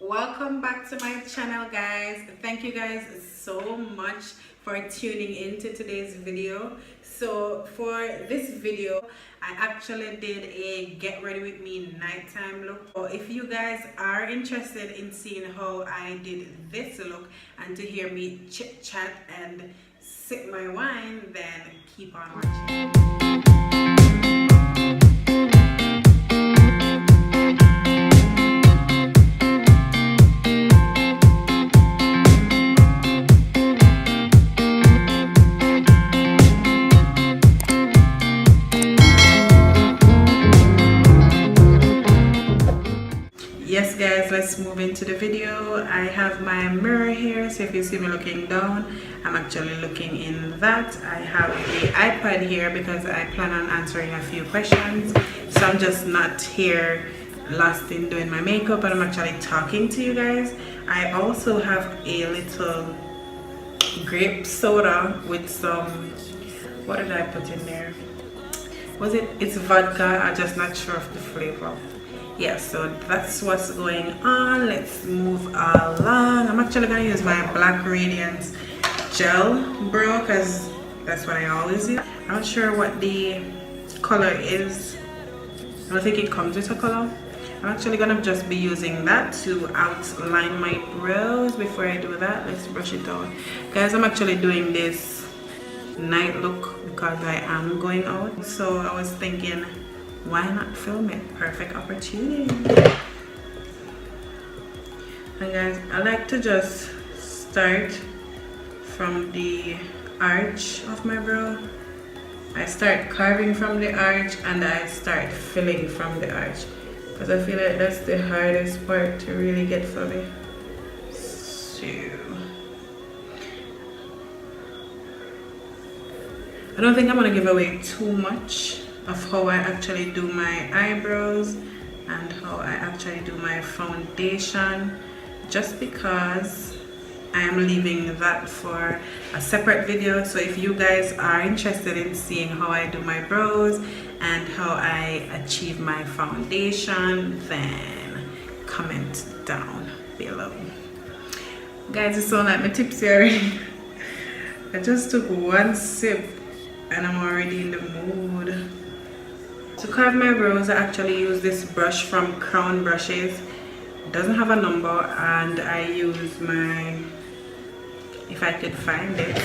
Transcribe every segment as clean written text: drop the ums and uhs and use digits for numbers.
Welcome back to my channel, guys. Thank you guys so much for tuning into today's video. So for this video, I actually did a get ready with me nighttime look. So if you guys are interested in seeing how I did this look and to hear me chit chat and sip my wine, then keep on watching. Yes guys, let's move into the video. I have my mirror here, so if you see me looking down, I'm actually looking in that. I have the iPad here because I plan on answering a few questions, so I'm just not here lost in doing my makeup, and I'm actually talking to you guys. I also have a little grape soda with some, what did I put in there? It's vodka, I'm just not sure of the flavor. Yeah, so that's what's going on. Let's move along. I'm actually gonna use my Black Radiance gel brow because that's what I always use. I'm not sure what the color is. I don't think it comes with a color. I'm actually gonna just be using that to outline my brows. Before I do that, let's brush it out. Guys, I'm actually doing this night look because I am going out. So I was thinking, why not film it? Perfect opportunity. And guys, I like to just start from the arch of my brow. I start carving from the arch and I start filling from the arch, because I feel like that's the hardest part to really get for me. So I don't think I'm gonna give away too much of how I actually do my eyebrows and how I actually do my foundation, just because I am leaving that for a separate video. So if you guys are interested in seeing how I do my brows and how I achieve my foundation, then comment down below. Guys, it sounds like my tipsy already. I just took one sip and I'm already in the mood. To carve my brows, I actually use this brush from Crown Brushes. It doesn't have a number, and I use my, if I could find it,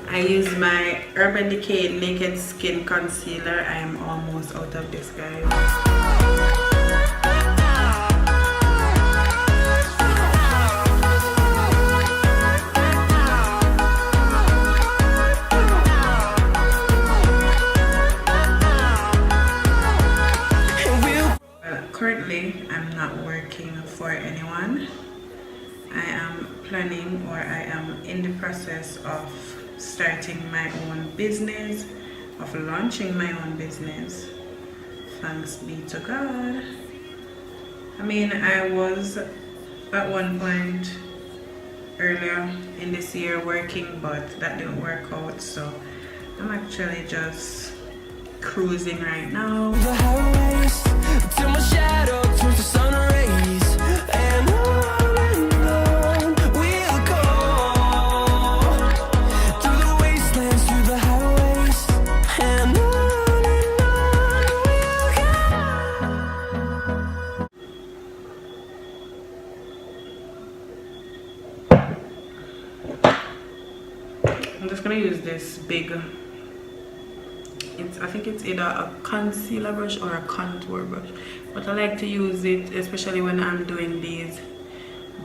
I use my Urban Decay Naked Skin Concealer. I am almost out of this, guys. Currently, I'm not working for anyone. I am planning, or I am in the process of starting my own business, of launching my own business. Thanks be to God. I mean, I was at one point earlier in this year working, but that didn't work out, so I'm actually just cruising right now. The highways till my shadow turns to sun rays, and on we'll go through the wastelands, through the highways, and on we'll go. I'm just gonna use this big, I think it's either a concealer brush or a contour brush, but I like to use it especially when I'm doing these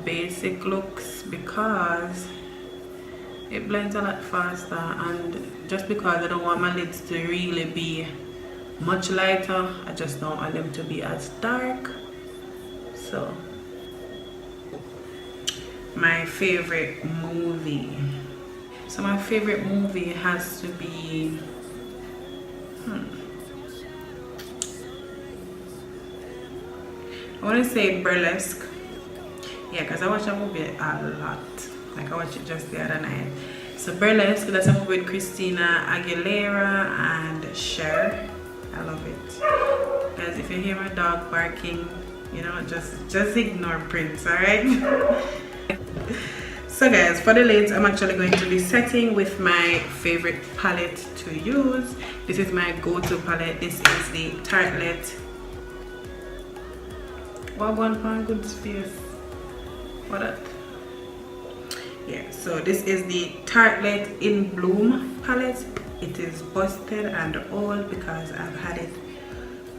basic looks because it blends a lot faster, and just because I don't want my lids to really be much lighter, I just don't want them to be as dark. So my favorite movie, my favorite movie has to be I want to say Burlesque. Yeah, because I watch that movie a lot. Like I watched it just the other night. So Burlesque, that's a movie with Christina Aguilera and Cher. I love it. Guys, if you hear my dog barking, you know, just ignore Prince, alright? So guys, for the lids, I'm actually going to be setting with my favorite palette to use. This is my go-to palette. This is the Tartelette. What one pound good space? What that? Yeah, so this is the Tartelette in Bloom palette. It is busted and old because I've had it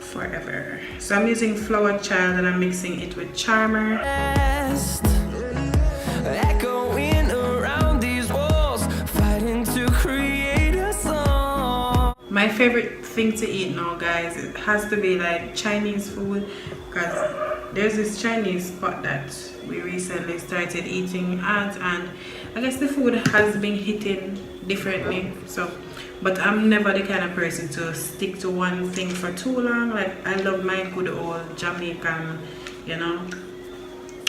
forever. So I'm using Flower Child and I'm mixing it with Charmer. Echoing around these walls, fighting to create a song. My favorite thing to eat now, guys, it has to be like Chinese food, because there's this Chinese spot that we recently started eating at, and I guess the food has been hitting differently. So, but I'm never the kind of person to stick to one thing for too long. Like, I love my good old Jamaican, you know,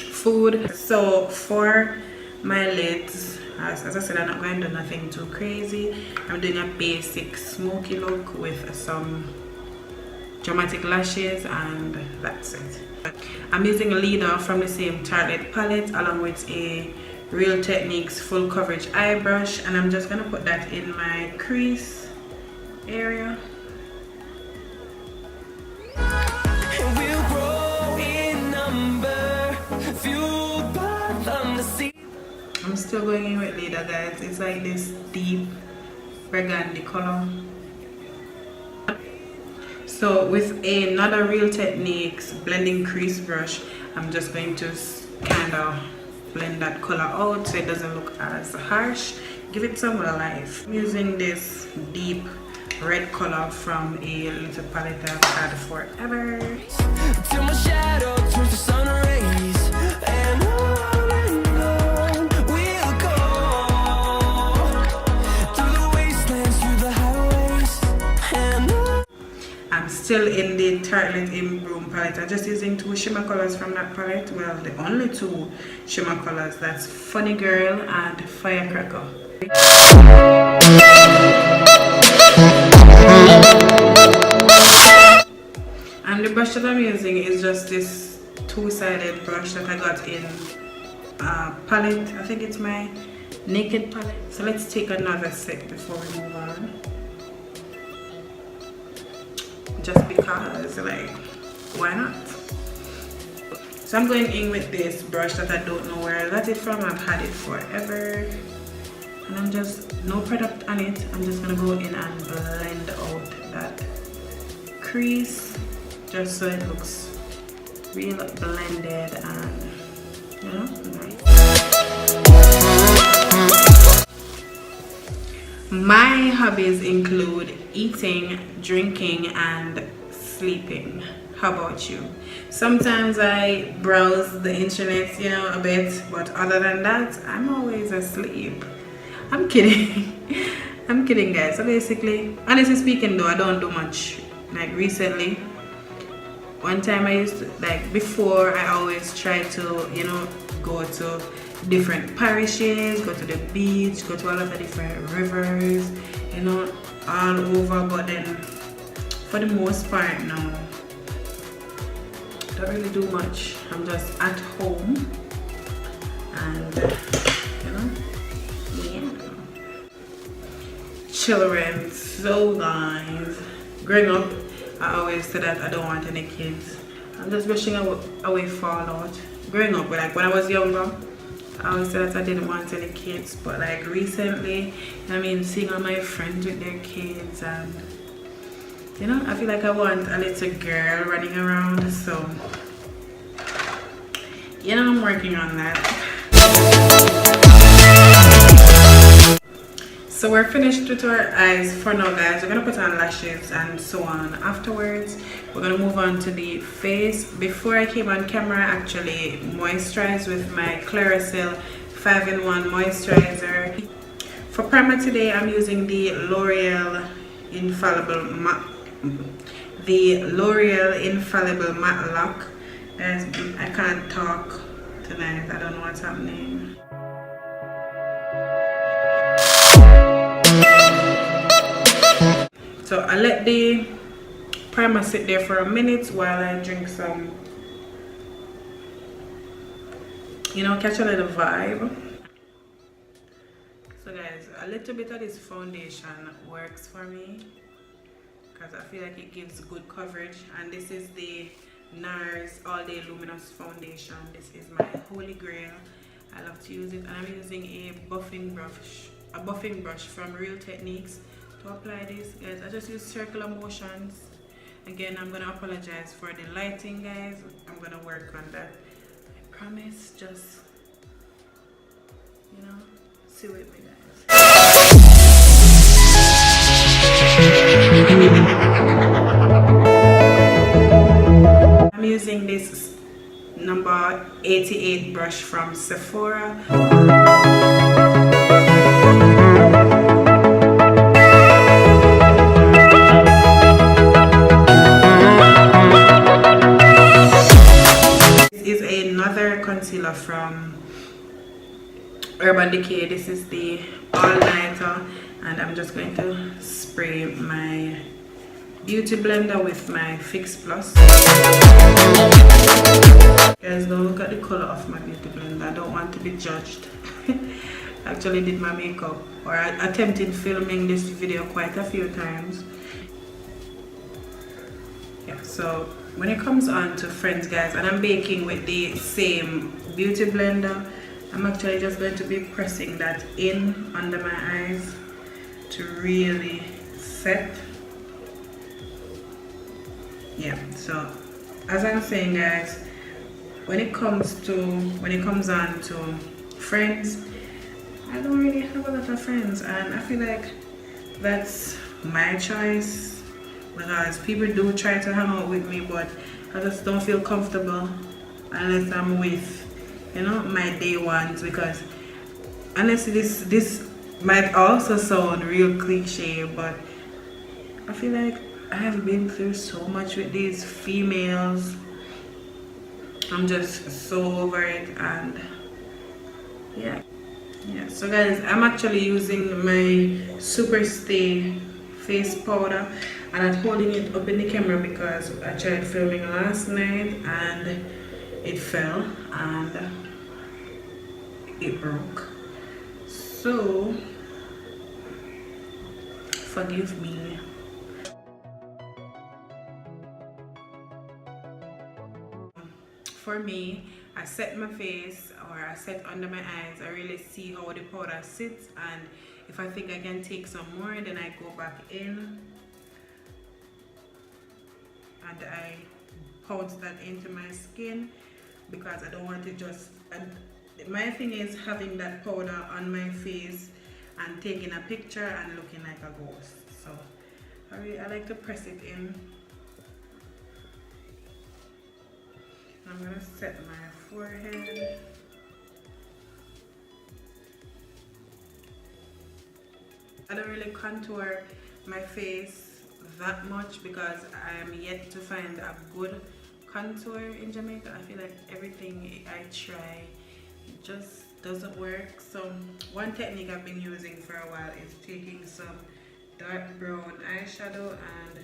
food. So for my lids, as I said, I'm not going to do nothing too crazy. I'm doing a basic smoky look with some dramatic lashes, and that's it. I'm using a leader from the same Tartelette palette along with a Real Techniques full coverage eye brush, and I'm just gonna put that in my crease area. I'm still going in with leader, guys. It's like this deep burgundy color. So with another Real Techniques blending crease brush, I'm just going to kind of blend that color out so it doesn't look as harsh. Give it some life. I'm using this deep red color from a little palette I've had forever. Till my shadow turns to sun rays, and on we'll go through the wastelands, through the highways, and on. I'm still in the Tartelette in Bloom palette. I'm just using two shimmer colors from that palette. Well, the only two shimmer colors. That's Funny Girl and Firecracker. And the brush that I'm using is just this two-sided brush that I got in palette. I think it's my Naked palette. So let's take another set before we move on. Just because, like, why not? So I'm going in with this brush that I don't know where I got it from. I've had it forever. And I'm just, no product on it. I'm just gonna go in and blend out that crease just so it looks real blended and, you know, nice. My hobbies include eating, drinking, and sleeping. How about you? Sometimes I browse the internet, you know, a bit, but other than that, I'm always asleep. I'm kidding. I'm kidding, guys. So basically, honestly speaking though, I don't do much. Like recently, one time I used to, like before, I always try to, you know, go to different parishes, go to the beach, go to all of the different rivers, you know, all over. But then for the most part now, I don't really do much. I'm just at home and, you know, yeah. Children, so guys, growing up, I always said that I don't want any kids. I'm just wishing away fallout. Growing up, like when I was younger, I always said that I didn't want any kids, but like recently, I mean, seeing all my friends with their kids, and you know, I feel like I want a little girl running around. So, you know, I'm working on that. So we're finished with our eyes for now, guys. We're gonna put on lashes and so on afterwards. We're gonna move on to the face. Before I came on camera, I actually moisturized with my Claricil 5-in-1 moisturizer. For primer today, I'm using the L'Oreal Infallible Matte Lock. Guys, I can't talk tonight. I don't know what's happening. So I let the primer sit there for a minute while I drink some you know, catch a little vibe. So guys, a little bit of this foundation works for me because I feel like it gives good coverage. And this is the NARS All Day Luminous Foundation. This is my holy grail. I love to use it, and I'm using a buffing brush from Real Techniques to apply this. Guys, I just use circular motions. Again, I'm gonna apologize for the lighting, guys. I'm gonna work on that. I promise. Just, you know, see with me, guys. I'm using this number 88 brush from Sephora. This is another concealer from Urban Decay. This is the All Nighter, and I'm just going to spray my beauty blender with my Fix Plus. Guys, don't look at the color of my beauty blender. I don't want to be judged. I actually did my makeup, or I attempted filming this video quite a few times. Yeah, so when it comes on to friends, guys, and I'm baking with the same beauty blender, I'm actually just going to be pressing that in under my eyes to really set. Yeah, so as I'm saying, guys, when it comes on to friends, I don't really have a lot of friends, and I feel like that's my choice because people do try to hang out with me, but I just don't feel comfortable unless I'm with, you know, my day ones. Because honestly, this might also sound real cliche, but I feel like I have been through so much with these females. I'm just so over it, and yeah. So guys, I'm actually using my Super Stay face powder, and I'm holding it up in the camera because I tried filming last night and it fell and it broke. So forgive me. For me, I set my face, or I set under my eyes. I really see how the powder sits, and if I think I can take some more, then I go back in and I pounce that into my skin because I don't want to just, and my thing is having that powder on my face and taking a picture and looking like a ghost. So I like to press it in. I'm gonna set my forehead. I don't really contour my face that much because I am yet to find a good contour in Jamaica. I feel like everything I try, it just doesn't work. So one technique I've been using for a while is taking some dark brown eyeshadow and,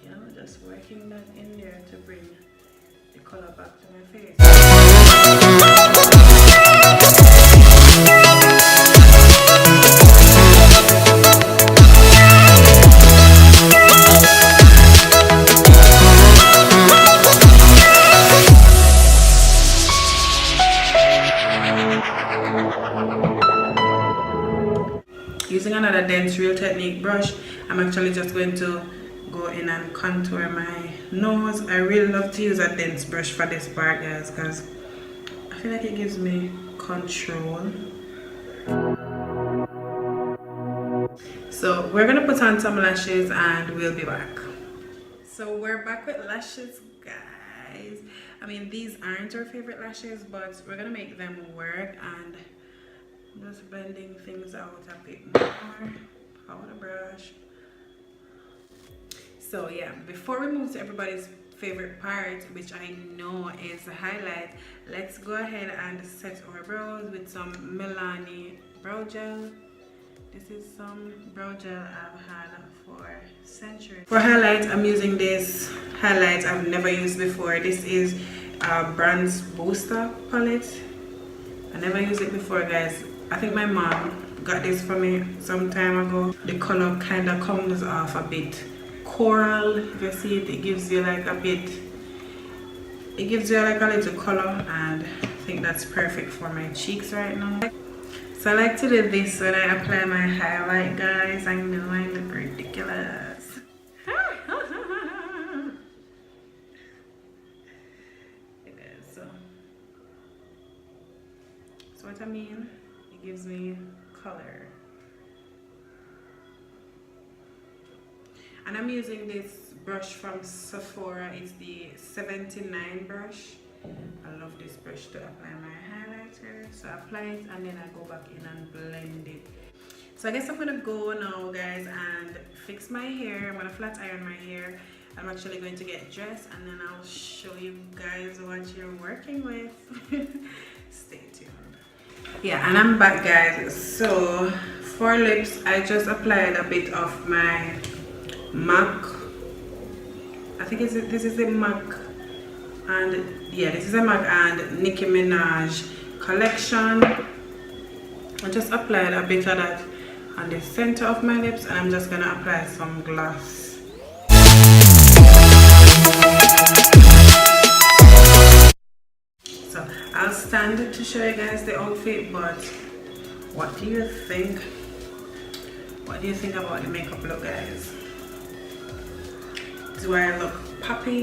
you know, just working that in there to bring the color back to my face. Using another dense Real Technique brush, I'm actually just going to go in and contour my nose. I really love to use a dense brush for this part, guys, because I feel like it gives me control. So we're gonna put on some lashes and we'll be back. So we're back with lashes, guys. I mean, these aren't our favorite lashes, but we're gonna make them work, and I'm just blending things out a bit more. Powder brush. So yeah, before we move to everybody's favorite part, which I know is the highlight, let's go ahead and set our brows with some Milani brow gel. This is some brow gel I've had for centuries. For highlight, I'm using this highlight I've never used before. This is Brand's Booster palette. I never used it before, guys. I think my mom got this for me some time ago. The color kind of comes off a bit coral. If you see it, it gives you like a bit, it gives you like a little color, and I think that's perfect for my cheeks right now. So I like to do this when I apply my highlight, guys. I know I look ridiculous. So what I mean, it gives me color. And I'm using this brush from Sephora. It's the 79 brush. I love this brush to apply my highlighter. So I apply it and then I go back in and blend it. So I guess I'm gonna go now, guys, and fix my hair. I'm gonna flat iron my hair. I'm actually going to get dressed and then I'll show you guys what you're working with. Stay tuned. Yeah, and I'm back, guys. So for lips, I just applied a bit of my MAC. I think this is the MAC, and yeah, this is a MAC and Nicki Minaj collection. I just applied a bit of that on the center of my lips, and I'm just gonna apply some gloss. So I'll stand to show you guys the outfit, but what do you think? What do you think about the makeup look, guys? Do I look poppy?